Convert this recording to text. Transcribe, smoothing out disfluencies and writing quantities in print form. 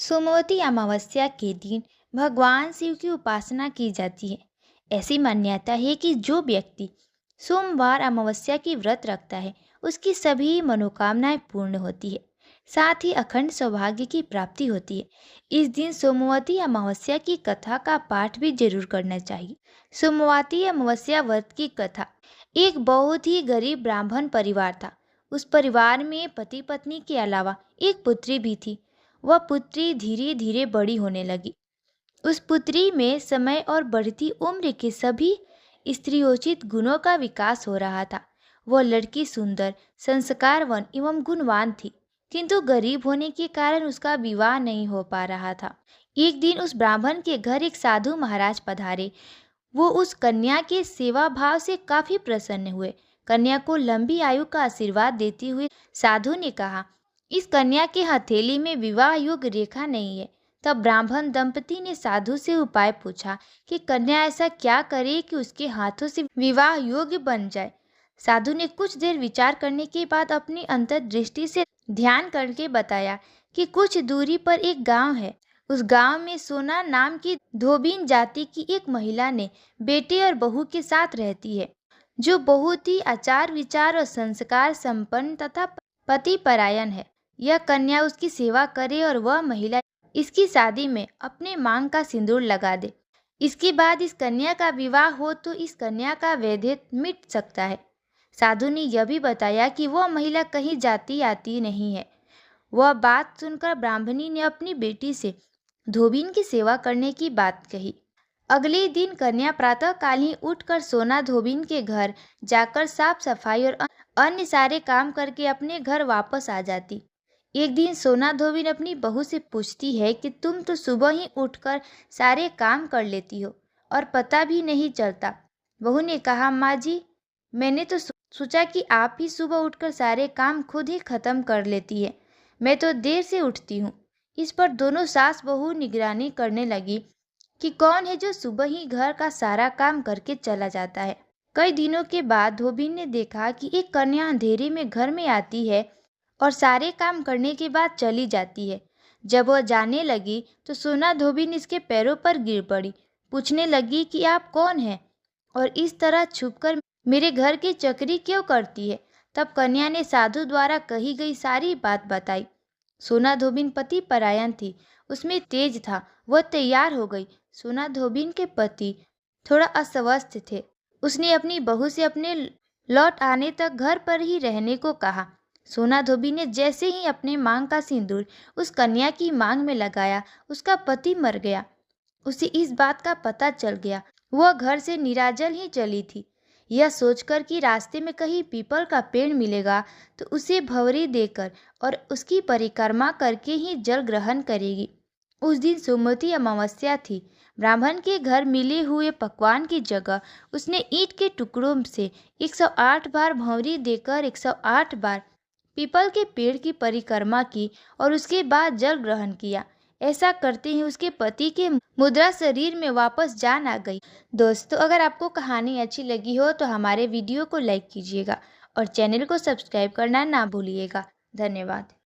सोमवती अमावस्या के दिन भगवान शिव की उपासना की जाती है। ऐसी मान्यता है कि जो व्यक्ति सोमवार अमावस्या की व्रत रखता है, उसकी सभी मनोकामनाएं पूर्ण होती है। साथ ही अखंड सौभाग्य की प्राप्ति होती है। इस दिन सोमवती अमावस्या की कथा का पाठ भी जरूर करना चाहिए। सोमवती अमावस्या व्रत की कथा। एक बहुत ही गरीब ब्राह्मण परिवार था। उस परिवार में पति पत्नी के अलावा एक पुत्री भी थी। वह पुत्री धीरे धीरे बड़ी होने लगी। उस पुत्री में समय और बढ़ती उम्र के सभी स्त्रियोचित गुणों का विकास हो रहा था। वह लड़की सुंदर, संस्कारवान एवं गुणवान थी, किंतु गरीब होने के कारण उसका विवाह नहीं हो पा रहा था। एक दिन उस ब्राह्मण के घर एक साधु महाराज पधारे। वो उस कन्या के सेवा भाव से काफी प्रसन्न हुए। कन्या को लंबी आयु का आशीर्वाद देते हुए साधु ने कहा, इस कन्या के हथेली में विवाह योग्य रेखा नहीं है। तब ब्राह्मण दंपति ने साधु से उपाय पूछा कि कन्या ऐसा क्या करे कि उसके हाथों से विवाह योग्य बन जाए। साधु ने कुछ देर विचार करने के बाद अपनी अंतर्दृष्टि से ध्यान करके बताया कि कुछ दूरी पर एक गांव है। उस गांव में सोना नाम की धोबिन जाति की एक महिला ने बेटे और बहू के साथ रहती है, जो बहुत ही आचार विचार और संस्कार संपन्न तथा पति परायण है। यह कन्या उसकी सेवा करे और वह महिला इसकी शादी में अपने मांग का सिंदूर लगा दे। इसके बाद इस कन्या का विवाह हो तो इस कन्या का वैधव्य मिट सकता है। साधु ने यह भी बताया कि वह महिला कहीं जाती आती नहीं है। वह बात सुनकर ब्राह्मणी ने अपनी बेटी से धोबिन की सेवा करने की बात कही। अगले दिन कन्या प्रातःकाल ही उठकर सोना धोबिन के घर जाकर साफ सफाई और अन्य सारे काम करके अपने घर वापस आ जाती। एक दिन सोना धोबिन अपनी बहू से पूछती है कि तुम तो सुबह ही उठकर सारे काम कर लेती हो और पता भी नहीं चलता। बहू ने कहा, माँ जी, मैंने तो सोचा कि आप ही सुबह उठकर सारे काम खुद ही खत्म कर लेती है। मैं तो देर से उठती हूँ। इस पर दोनों सास बहू निगरानी करने लगी कि कौन है जो सुबह ही घर का सारा काम करके चला जाता है। कई दिनों के बाद धोबिन ने देखा कि एक कन्या अंधेरे में घर में आती है और सारे काम करने के बाद चली जाती है। जब वह जाने लगी तो सोना धोबिन इसके पैरों पर गिर पड़ी। पूछने लगी कि आप कौन हैं और इस तरह छुपकर मेरे घर की चकरी क्यों करती है। तब कन्या ने साधु द्वारा कही गई सारी बात बताई। सोना धोबिन पति परायण थी, उसमें तेज था। वह तैयार हो गई। सोना धोबिन के पति थोड़ा अस्वस्थ थे। उसने अपनी बहू से अपने लौट आने तक घर पर ही रहने को कहा। सोना धोबी ने जैसे ही अपने मांग का सिंदूर उस कन्या की मांग में लगाया, उसका पति मर गया। उसे इस बात का पता चल गया। वह घर से निराजल ही चली थी, यह सोचकर कि रास्ते में कहीं पीपल का पेड़ मिलेगा तो उसे भंवरी देकर और उसकी परिक्रमा करके ही जल ग्रहण करेगी। उस दिन सोमवती अमावस्या थी। ब्राह्मण के घर मिले हुए पकवान की जगह उसने ईंट के टुकड़ों से 108 बार भंवरी देकर 108 बार पीपल के पेड़ की परिक्रमा की और उसके बाद जल ग्रहण किया। ऐसा करते ही उसके पति के मुद्रा शरीर में वापस जान आ गई। दोस्तों, अगर आपको कहानी अच्छी लगी हो तो हमारे वीडियो को लाइक कीजिएगा और चैनल को सब्सक्राइब करना ना भूलिएगा। धन्यवाद।